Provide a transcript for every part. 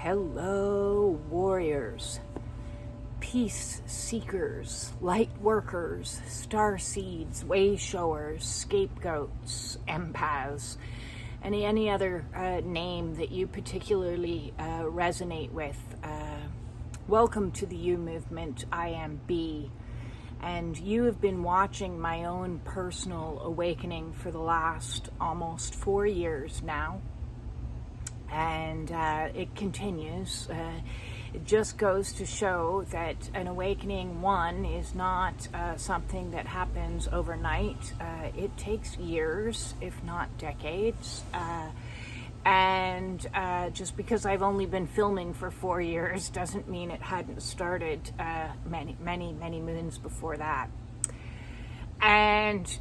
Hello, warriors, peace seekers, light workers, star seeds, way showers, scapegoats, empaths, any other name that you particularly resonate with. Welcome to the You Movement. I am B, and you have been watching my own personal awakening for the last almost 4 years now. And it continues. It just goes to show that an awakening, one, is not something that happens overnight. It takes years, if not decades. And just because I've only been filming for 4 years doesn't mean it hadn't started many moons before that. And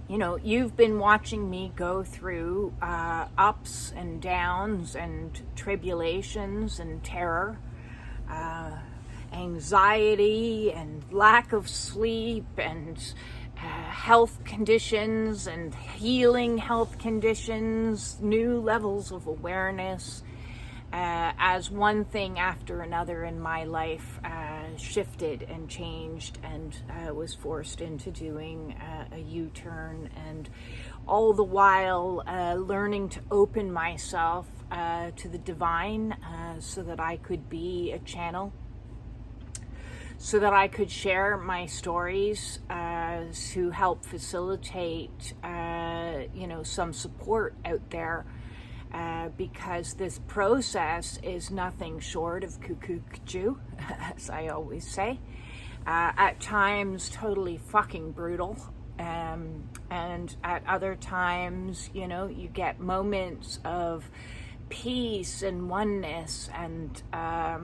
you know, you've been watching me go through ups and downs and tribulations and terror, anxiety and lack of sleep and health conditions and healing health conditions, new levels of awareness, as one thing after another in my life shifted and changed, and was forced into doing a U-turn, and all the while learning to open myself to the divine, so that I could be a channel, so that I could share my stories to help facilitate some support out there. Because this process is nothing short of cuckoo, as I always say. At times, totally fucking brutal. And at other times, you get moments of peace and oneness and, a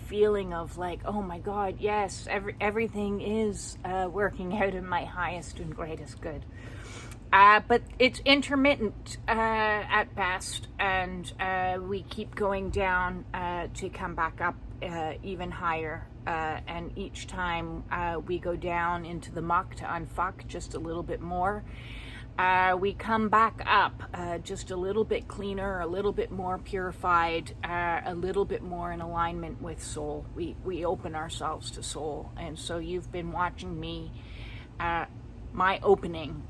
feeling of like, oh my God, yes, everything is working out in my highest and greatest good. But it's intermittent at best, and we keep going down to come back up even higher. And each time we go down into the muck to unfuck just a little bit more, we come back up just a little bit cleaner, a little bit more purified, a little bit more in alignment with soul. We open ourselves to soul. And so you've been watching me my opening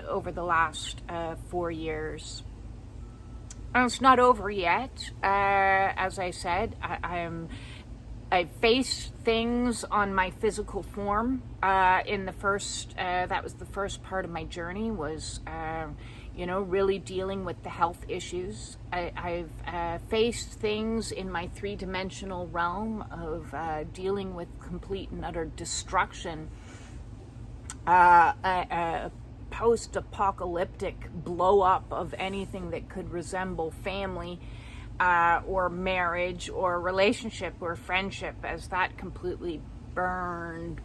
over the last 4 years. And it's not over yet. As I said, I faced things on my physical form in the first, that was the first part of my journey, was really dealing with the health issues. I've faced things in my three-dimensional realm of dealing with complete and utter destruction, a post-apocalyptic blow-up of anything that could resemble family or marriage or relationship or friendship, as that completely burned.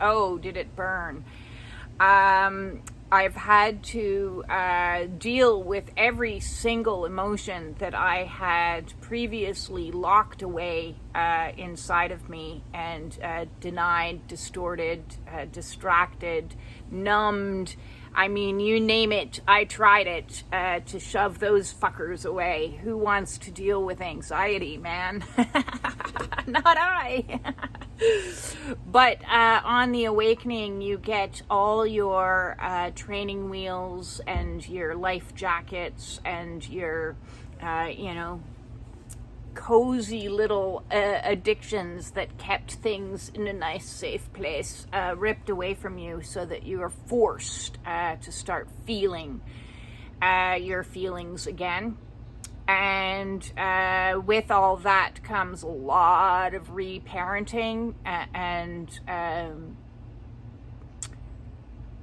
Oh, did it burn? I've had to deal with every single emotion that I had previously locked away inside of me and denied, distorted, distracted, numbed. I mean, you name it, I tried it to shove those fuckers away. Who wants to deal with anxiety, man? Not I. But on the awakening, you get all your training wheels and your life jackets and your, cozy little addictions that kept things in a nice, safe place ripped away from you, so that you are forced to start feeling your feelings again. And with all that comes a lot of reparenting and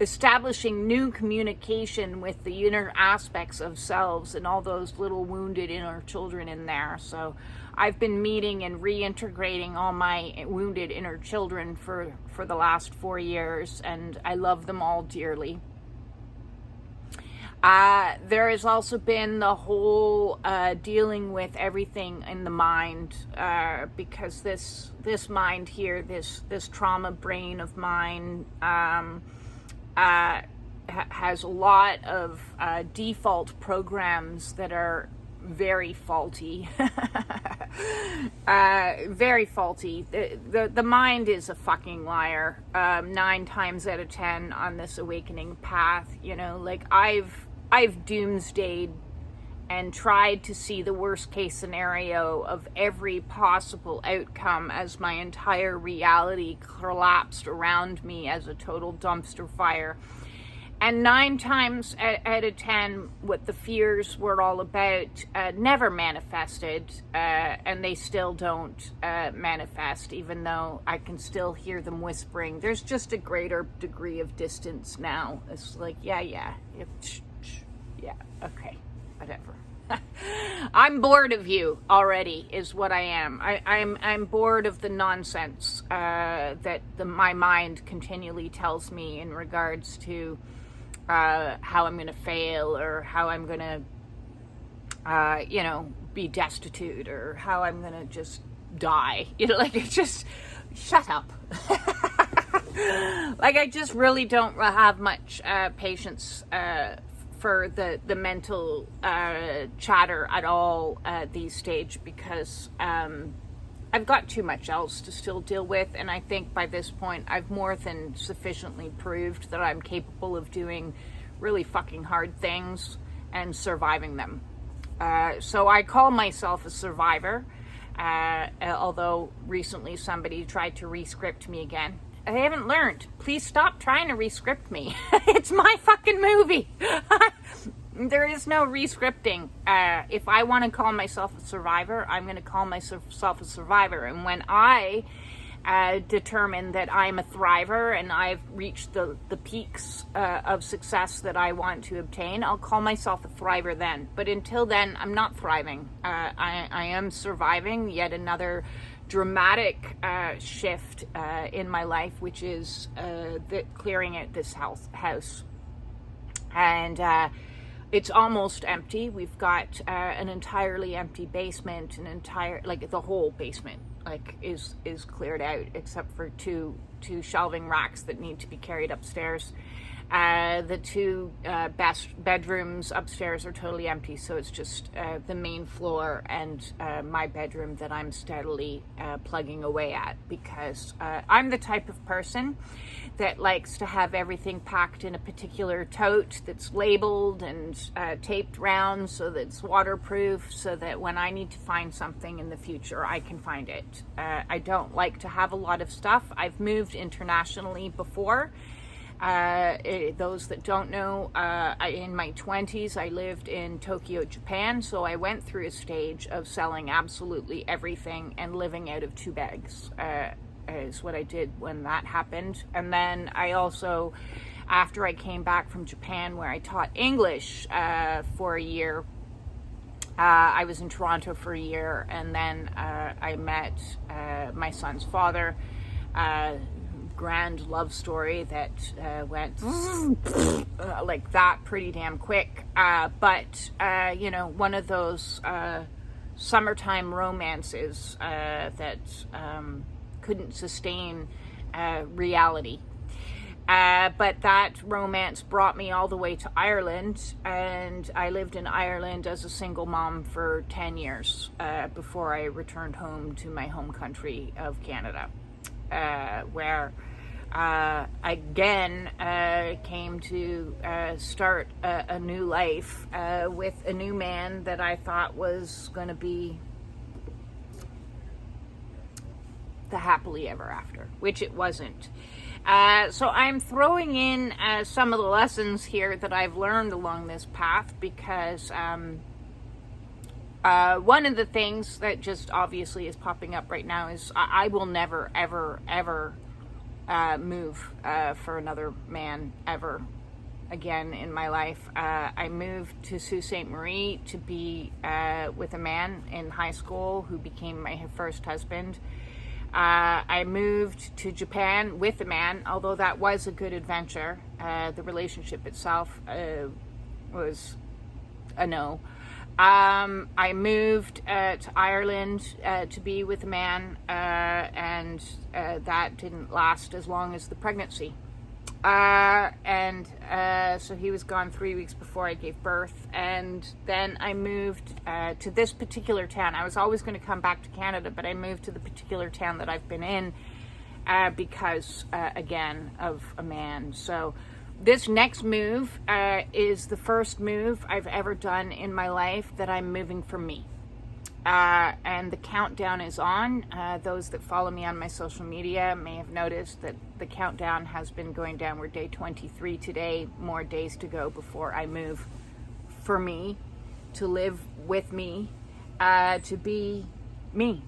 establishing new communication with the inner aspects of selves and all those little wounded inner children in there. So I've been meeting and reintegrating all my wounded inner children for the last 4 years, and I love them all dearly. There has also been the whole dealing with everything in the mind, because this mind here, this trauma brain of mine, has a lot of default programs that are very faulty. Very faulty. The mind is a fucking liar. 9 times out of 10 on this awakening path. You know, like I've doomsdayed and tried to see the worst case scenario of every possible outcome as my entire reality collapsed around me as a total dumpster fire. And 9 times out of 10, what the fears were all about never manifested, and they still don't manifest, even though I can still hear them whispering. There's just a greater degree of distance now. It's like, yeah, okay, whatever. I'm bored of you already, is what I am. I'm bored of the nonsense that my mind continually tells me in regards to how I'm going to fail, or how I'm going to, be destitute, or how I'm going to just die. Like, it's just, shut up. Like, I just really don't have much patience for the mental chatter at all these stage, because I've got too much else to still deal with, and I think by this point I've more than sufficiently proved that I'm capable of doing really fucking hard things and surviving them. So I call myself a survivor, although recently somebody tried to re-script me again. I haven't learned. Please stop trying to re-script me. It's my fucking movie. There is no re-scripting. If I want to call myself a survivor, I'm going to call myself a survivor. And when I determine that I'm a thriver and I've reached the peaks of success that I want to obtain, I'll call myself a thriver then. But until then, I'm not thriving. I am surviving yet another dramatic shift in my life, which is clearing out this house. And it's almost empty. We've got an entirely empty basement, the whole basement is cleared out, except for two shelving racks that need to be carried upstairs. The 2 best bedrooms upstairs are totally empty, so it's just the main floor and my bedroom that I'm steadily plugging away at, because I'm the type of person that likes to have everything packed in a particular tote that's labeled and taped round so that it's waterproof, so that when I need to find something in the future, I can find it. I don't like to have a lot of stuff. I've moved internationally before. Those that don't know, in my 20s, I lived in Tokyo, Japan, so I went through a stage of selling absolutely everything and living out of 2 bags, is what I did when that happened. And then I also, after I came back from Japan, where I taught English for a year, I was in Toronto for a year, and then I met my son's father. Grand love story that went like that pretty damn quick, but one of those summertime romances that couldn't sustain reality, but that romance brought me all the way to Ireland, and I lived in Ireland as a single mom for 10 years before I returned home to my home country of Canada. Where I again came to start a new life with a new man that I thought was going to be the happily ever after, which it wasn't. So I'm throwing in some of the lessons here that I've learned along this path, because one of the things that just obviously is popping up right now is I will never, ever, ever move for another man ever again in my life. I moved to Sault Ste. Marie to be with a man in high school who became my first husband. I moved to Japan with a man, although that was a good adventure. The relationship itself was a no. I moved to Ireland to be with a man, and that didn't last as long as the pregnancy. So he was gone 3 weeks before I gave birth. And then I moved to this particular town. I was always going to come back to Canada, but I moved to the particular town that I've been in because, again, of a man. So this next move is the first move I've ever done in my life that I'm moving for me. And the countdown is on. Those that follow me on my social media may have noticed that the countdown has been going down. We're day 23 today, more days to go before I move for me, to live with me, to be me.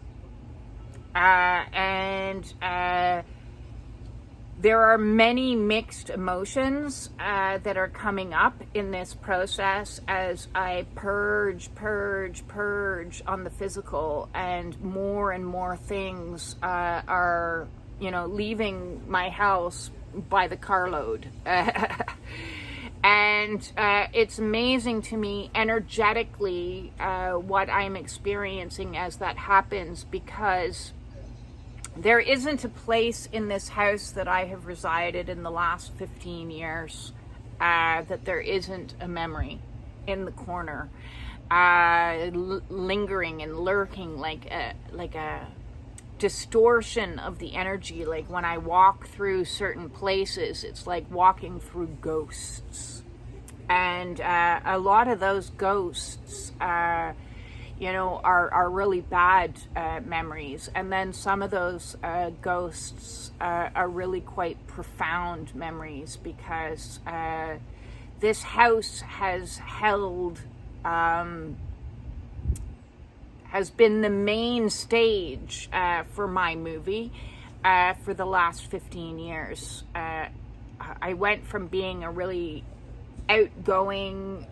There are many mixed emotions that are coming up in this process as I purge on the physical, and more things are, leaving my house by the carload. And it's amazing to me energetically what I'm experiencing as that happens, because there isn't a place in this house that I have resided in the last 15 years that there isn't a memory in the corner, lingering and lurking like a distortion of the energy. Like when I walk through certain places, it's like walking through ghosts. And a lot of those ghosts are really bad memories. And then some of those ghosts are really quite profound memories, because this house has been the main stage for my movie for the last 15 years. I went from being a really outgoing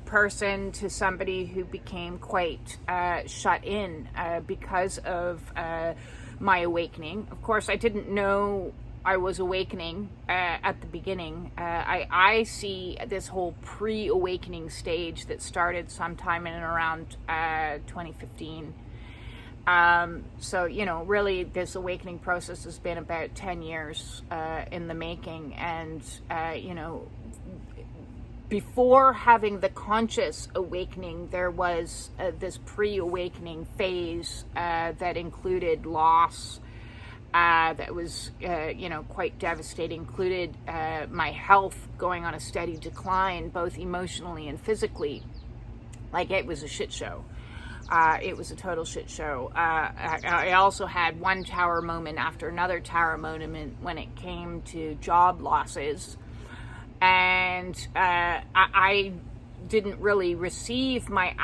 person to somebody who became quite shut in because of my awakening. Of course, I didn't know I was awakening at the beginning. I see this whole pre-awakening stage that started sometime in and around 2015. Really this awakening process has been about 10 years in the making. And, before having the conscious awakening, there was this pre-awakening phase that included loss, that was, quite devastating, included my health going on a steady decline, both emotionally and physically. Like, it was a shit show. It was a total shit show. I also had one tower moment after another tower moment when it came to job losses. And I didn't really receive my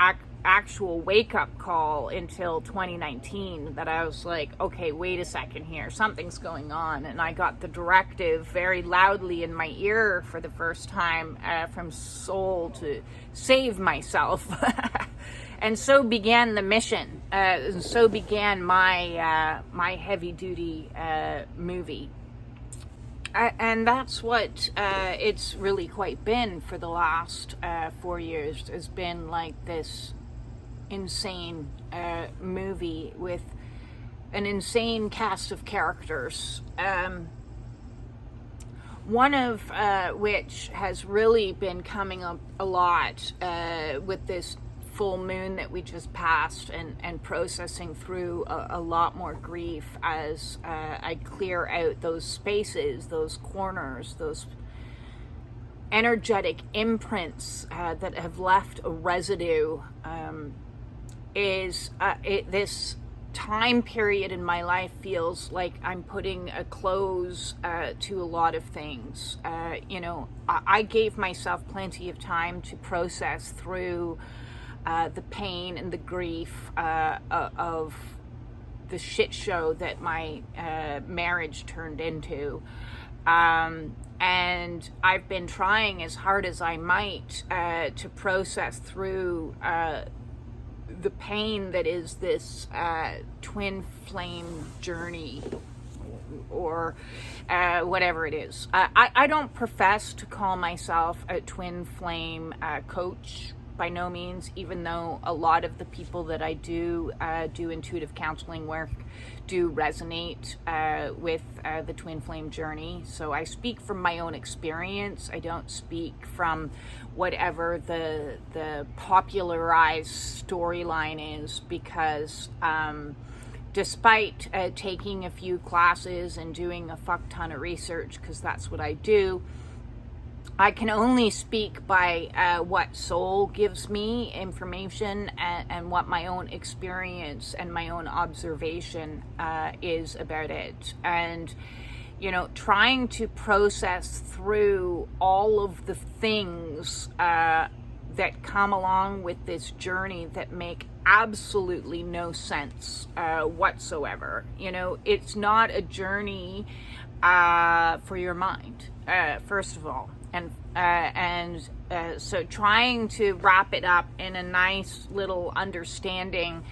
actual wake-up call until 2019, that I was like, okay, wait a second here, something's going on. And I got the directive very loudly in my ear for the first time from soul to save myself. And so began the mission. And so began my heavy-duty movie. And that's what it's really quite been for the last 4 years. Has been like this insane movie with an insane cast of characters. One of which has really been coming up a lot with this full moon that we just passed, and processing through a lot more grief as I clear out those spaces, those corners, those energetic imprints that have left a residue. This time period in my life feels like I'm putting a close to a lot of things. I gave myself plenty of time to process through the pain and the grief of the shit show that my marriage turned into. And I've been trying as hard as I might to process through the pain that is this twin flame journey, or whatever it is. I don't profess to call myself a twin flame coach, by no means, even though a lot of the people that I do intuitive counseling work do resonate with the twin flame journey. So I speak from my own experience. I don't speak from whatever the popularized storyline is, because despite taking a few classes and doing a fuck ton of research, because that's what I do, I can only speak by what soul gives me information, and what my own experience and my own observation is about it. And, you know, trying to process through all of the things that come along with this journey that make absolutely no sense whatsoever. You know, it's not a journey for your mind, first of all. And so trying to wrap it up in a nice little understanding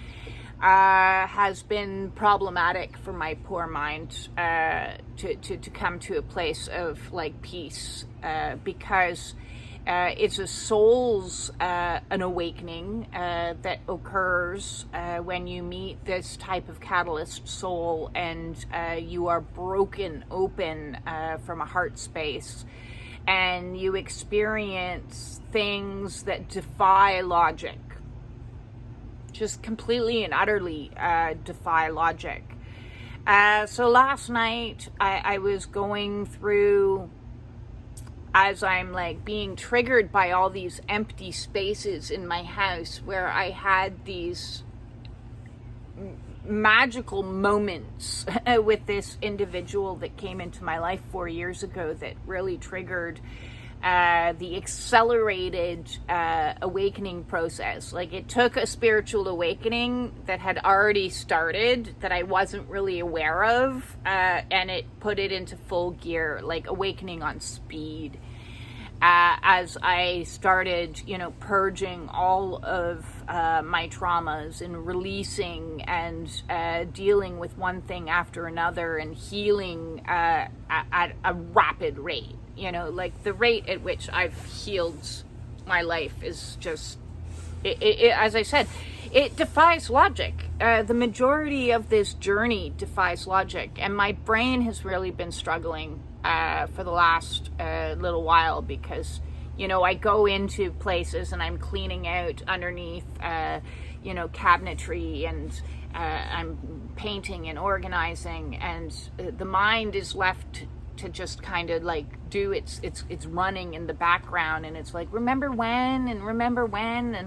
has been problematic for my poor mind to come to a place of like peace, because it's a soul's an awakening that occurs when you meet this type of catalyst soul, and you are broken open from a heart space, and you experience things that defy logic, just completely and utterly defy logic. So last night I was going through, as I'm like being triggered by all these empty spaces in my house where I had these magical moments with this individual that came into my life 4 years ago that really triggered the accelerated awakening process. Like, it took a spiritual awakening that had already started that I wasn't really aware of, and it put it into full gear, like awakening on speed. As I started, you know, purging all of my traumas and releasing and dealing with one thing after another and healing at a rapid rate. You know, like the rate at which I've healed my life is just, as I said, it defies logic. The majority of this journey defies logic, and my brain has really been struggling for the last little while, because, you know, I go into places and I'm cleaning out underneath, you know, cabinetry, and I'm painting and organizing, and the mind is left to just kind of like do its running in the background, and it's like, remember when, and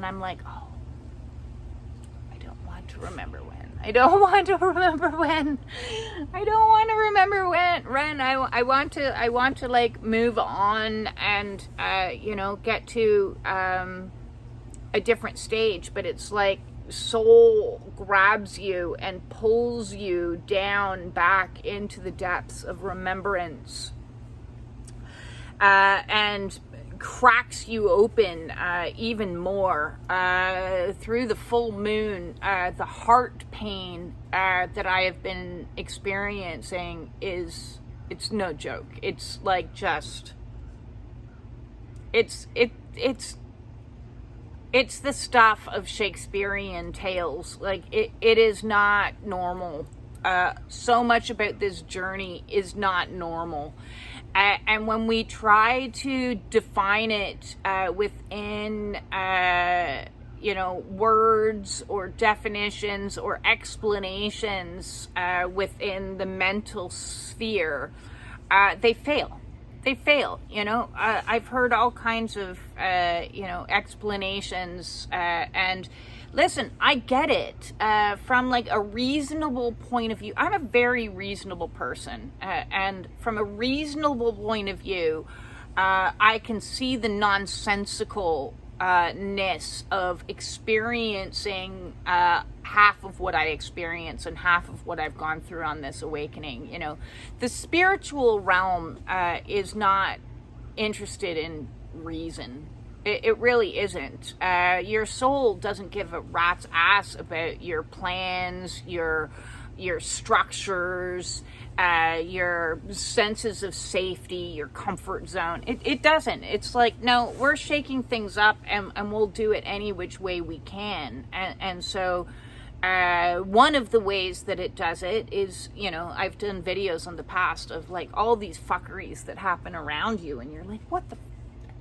I'm like, oh, I don't want to remember when. I don't want to remember when. I want to like move on and you know, get to a different stage, but it's like soul grabs you and pulls you down back into the depths of remembrance, and cracks you open even more through the full moon. The heart pain that I have been experiencing it's no joke. It's like just it's the stuff of Shakespearean tales. Like, it is not normal. So much about this journey is not normal. And when we try to define it within, you know, words or definitions or explanations within the mental sphere, they fail. You know, I've heard all kinds of, you know, explanations, and listen, I get it, from like a reasonable point of view. I'm a very reasonable person, and from a reasonable point of view, I can see the nonsensical ness of experiencing half of what I experience and half of what I've gone through on this awakening. You know, the spiritual realm is not interested in reason. It really isn't. Your soul doesn't give a rat's ass about your plans, your your structures, your senses of safety, your comfort zone. It doesn't. It's like, no, we're shaking things up, and we'll do it any which way we can. And so one of the ways that it does it is, you know, I've done videos in the past of like all these fuckeries that happen around you, and you're like,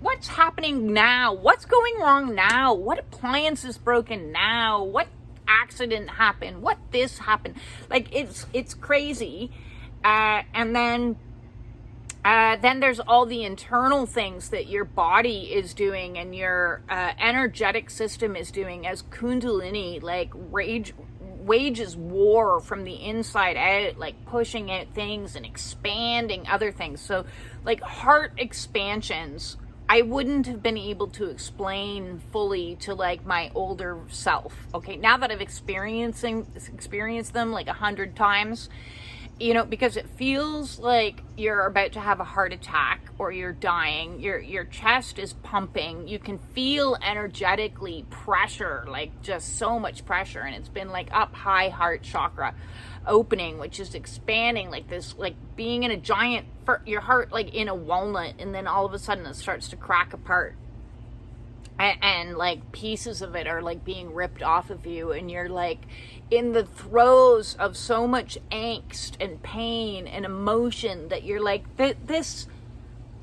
what's happening now? What's going wrong now? What appliance is broken now? What accident happened? What this happened? Like, it's crazy. And then there's all the internal things that your body is doing and your energetic system is doing as Kundalini, like, wages war from the inside out, like pushing out things and expanding other things. So, like, heart expansions, I wouldn't have been able to explain fully to like my older self. Okay, now that I've experienced them like 100 times, you know, because it feels like you're about to have a heart attack or you're dying. Your chest is pumping. You can feel energetically pressure, like just so much pressure, and it's been like up high heart chakra opening, which is expanding like this, like being in a giant, your heart like in a walnut, and then all of a sudden it starts to crack apart, and like pieces of it are like being ripped off of you, and you're like in the throes of so much angst and pain and emotion that you're like, this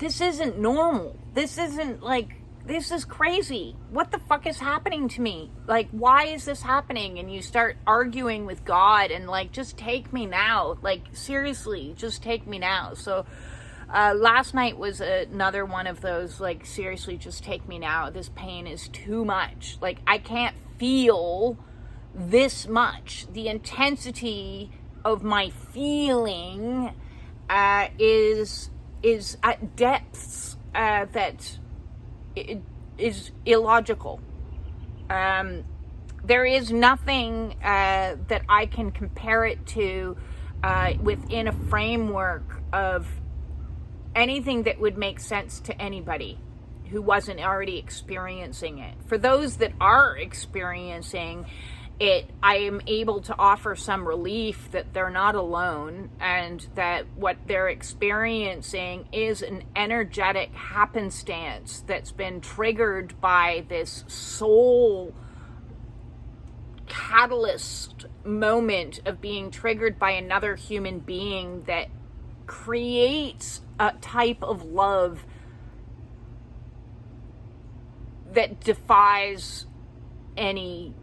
isn't normal. This isn't like, this is crazy. What the fuck is happening to me? Like, why is this happening? And you start arguing with God and like, just take me now. Like, seriously, just take me now. So last night was another one of those, like, seriously, just take me now. This pain is too much. Like, I can't feel this much. The intensity of my feeling is at depths that it is illogical. There is nothing that I can compare it to within a framework of anything that would make sense to anybody who wasn't already experiencing it. For those that are experiencing it, I am able to offer some relief that they're not alone, and that what they're experiencing is an energetic happenstance that's been triggered by this soul catalyst moment of being triggered by another human being that creates a type of love that defies anything.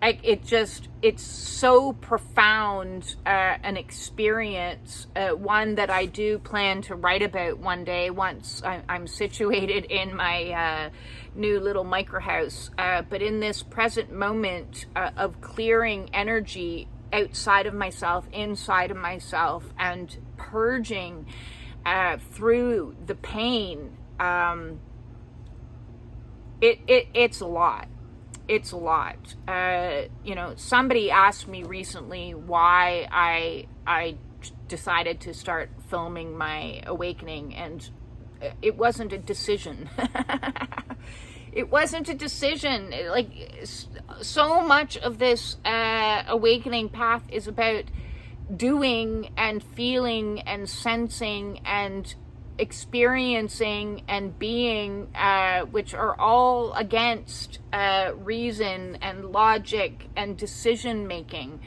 It's so profound an experience, one that I do plan to write about one day once I'm situated in my new little micro house. But in this present moment of clearing energy outside of myself, inside of myself, and purging through the pain, it's a lot. It's a lot. You know, somebody asked me recently why I decided to start filming my awakening, and it wasn't a decision. It wasn't a decision. Like, so much of this awakening path is about doing and feeling and sensing and experiencing and being, which are all against reason and logic and decision making.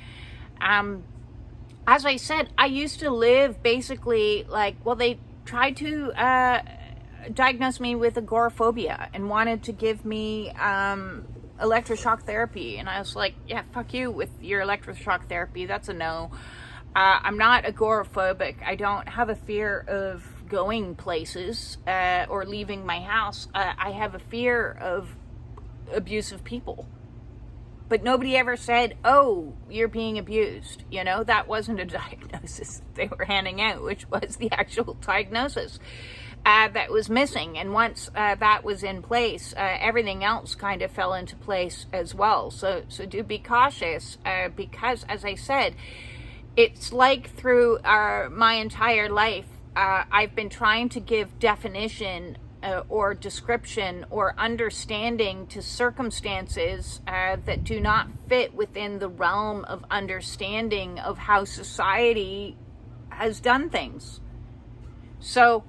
As I said, I used to live basically like, well, they tried to diagnosed me with agoraphobia and wanted to give me electroshock therapy, and I was like, yeah, fuck you with your electroshock therapy. That's a no. I'm not agoraphobic. I don't have a fear of going places or leaving my house. I have a fear of abusive people. But nobody ever said, oh, you're being abused. You know, that wasn't a diagnosis they were handing out, which was the actual diagnosis that was missing. And once that was in place, everything else kind of fell into place as well. So do be cautious because, as I said, it's like through my entire life, I've been trying to give definition or description or understanding to circumstances that do not fit within the realm of understanding of how society has done things. So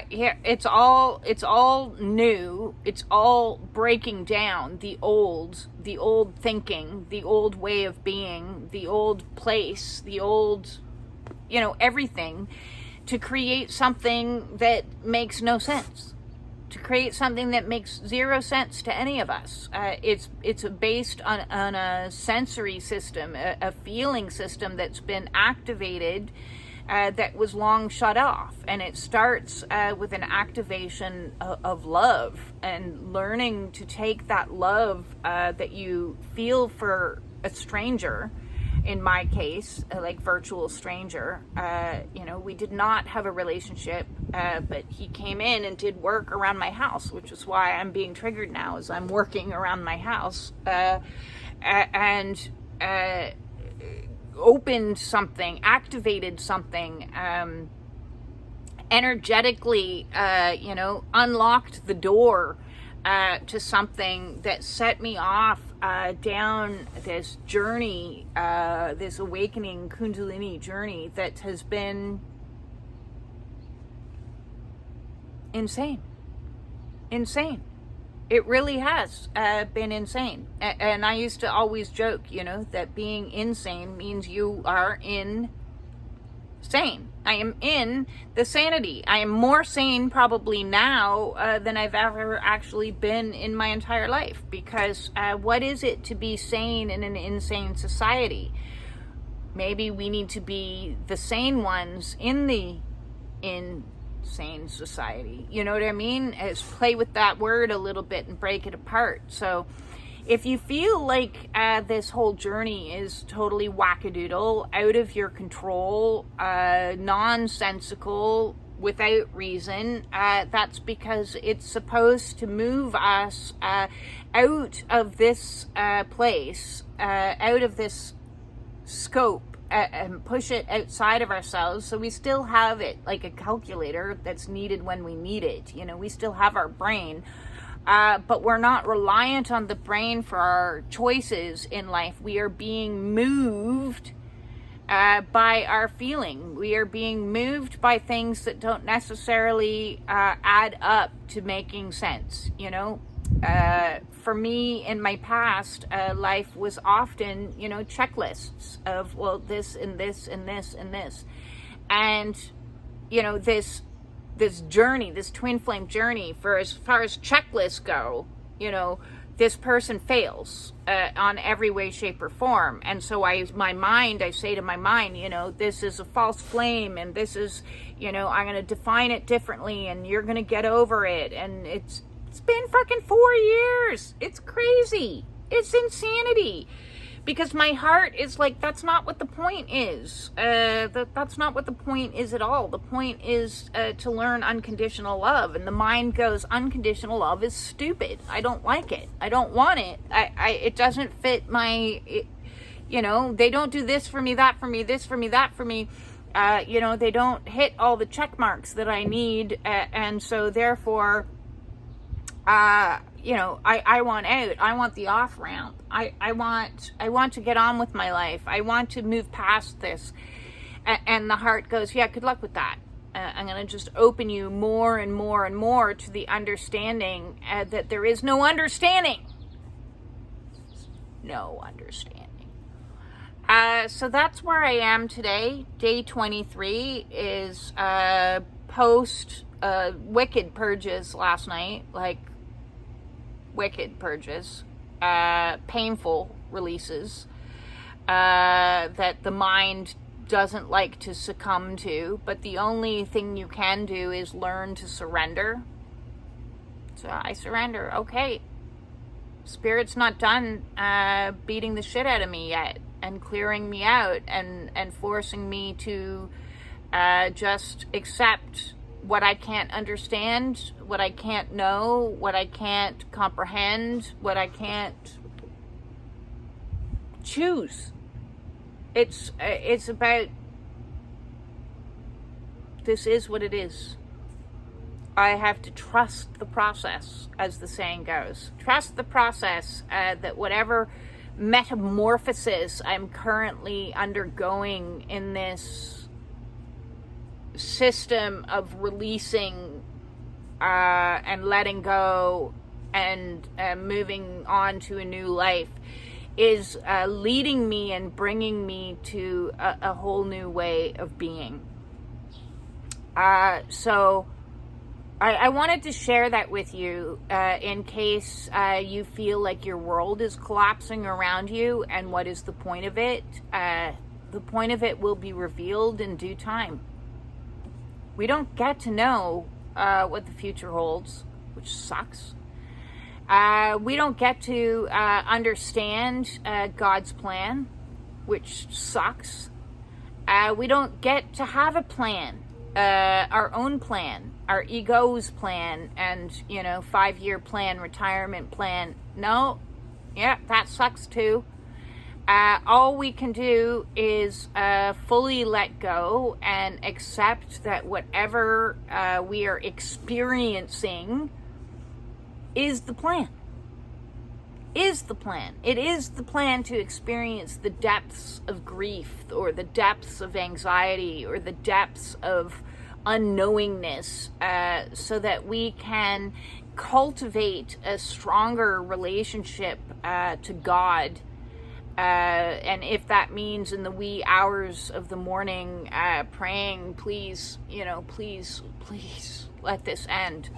here it's all new. It's all breaking down the old thinking, the old way of being, the old place, the old, everything, to create something that makes no sense, to create something that makes zero sense to any of us. It's based on a sensory system, a feeling system that's been activated, that was long shut off. And it starts with an activation of love, and learning to take that love that you feel for a stranger. In my case, like virtual stranger, we did not have a relationship, but he came in and did work around my house, which is why I'm being triggered now as I'm working around my house, and opened something, activated something, energetically, unlocked the door to something that set me off down this journey, this awakening Kundalini journey that has been insane. It really has been insane. And I used to always joke, that being insane means you are insane. I am in the sanity. I am more sane probably now than I've ever actually been in my entire life. Because what is it to be sane in an insane society? Maybe we need to be the sane ones in the insane society. You know what I mean? Is play with that word a little bit and break it apart. So if you feel like this whole journey is totally wackadoodle, out of your control, nonsensical, without reason, that's because it's supposed to move us out of this place, out of this scope, and push it outside of ourselves, so we still have it like a calculator that's needed when we need it. We still have our brain. But we're not reliant on the brain for our choices in life. We are being moved by our feeling. We are being moved by things that don't necessarily add up to making sense. For me, in my past, life was often, checklists of, well, this and this and this and this. And, this journey, this twin flame journey, for as far as checklists go, this person fails on every way, shape, or form. And so I say to my mind, this is a false flame, and this is, I'm going to define it differently, and you're going to get over it. And it's been fucking 4 years. It's crazy. It's insanity. Because my heart is like, that's not what the point is. That's not what the point is at all. The point is to learn unconditional love. And the mind goes, unconditional love is stupid. I don't like it. I don't want it. It doesn't fit my, they don't do this for me, that for me, this for me, that for me. They don't hit all the check marks that I need. And so therefore, I want out. I want the off ramp. I want to get on with my life. I want to move past this. And the heart goes, yeah, good luck with that. I'm going to just open you more and more and more to the understanding that there is no understanding. No understanding. So that's where I am today. Day 23 is post wicked purges last night. Like, wicked purges, painful releases that the mind doesn't like to succumb to, but the only thing you can do is learn to surrender. So I surrender. Okay, Spirit's not done beating the shit out of me yet and clearing me out and forcing me to just accept what I can't understand, what I can't know, what I can't comprehend, what I can't choose. It's about, this is what it is. I have to trust the process, as the saying goes. Trust the process, that whatever metamorphosis I'm currently undergoing in this system of releasing and letting go and moving on to a new life is leading me and bringing me to a whole new way of being. So I wanted to share that with you in case you feel like your world is collapsing around you, and what is the point of it? The point of it will be revealed in due time. We don't get to know what the future holds, which sucks. We don't get to understand God's plan, which sucks. We don't get to have a plan, our own plan, our ego's plan, and 5-year plan, retirement plan. No, yeah, that sucks too. All we can do is fully let go and accept that whatever we are experiencing is the plan. Is the plan. It is the plan to experience the depths of grief, or the depths of anxiety, or the depths of unknowingness, so that we can cultivate a stronger relationship to God. And if that means in the wee hours of the morning praying, please let this end.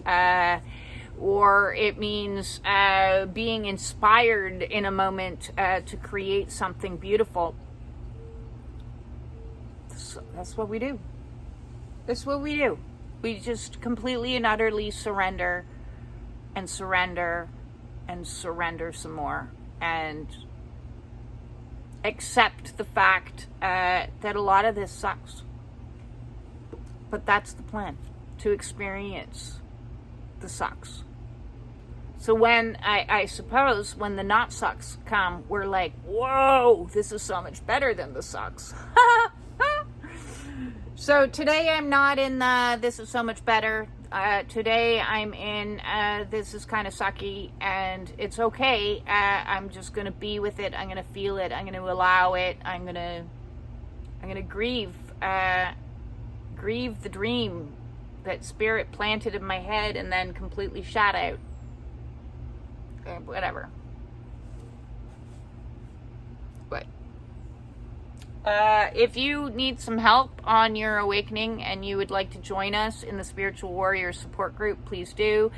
Or it means being inspired in a moment to create something beautiful. That's what we do. That's what we do. We just completely and utterly surrender and surrender and surrender some more, and accept the fact that a lot of this sucks. But that's the plan, to experience the sucks. So when I suppose when the not sucks come, we're like, whoa, this is so much better than the sucks. So today I'm not in the this is so much better. Today I'm in this is kind of sucky, and it's okay. I'm just going to be with it. I'm going to feel it. I'm going to allow it. I'm going to grieve the dream that spirit planted in my head and then completely shot out. Whatever. But if you need some help on your awakening and you would like to join us in the Spiritual Warrior Support Group, please do.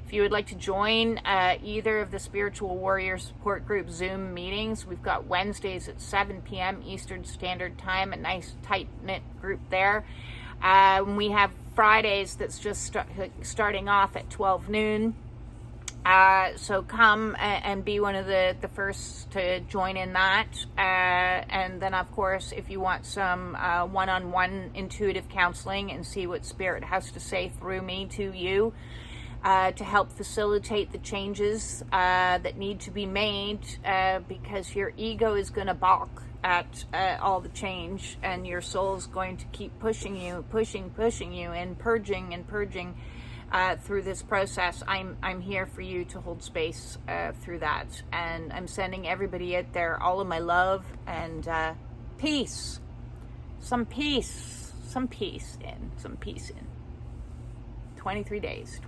If you would like to join either of the Spiritual Warrior Support Group Zoom meetings, we've got Wednesdays at 7 p.m. Eastern Standard Time, a nice tight-knit group there. We have Fridays that's just starting off at 12 noon. So come and be one of the first to join in that. And then, of course, if you want some one-on-one intuitive counseling and see what Spirit has to say through me to you to help facilitate the changes that need to be made, because your ego is going to balk at all the change, and your soul's going to keep pushing you, and purging through this process. I'm here for you to hold space through that, and I'm sending everybody out there all of my love and peace. Some peace in 23 days.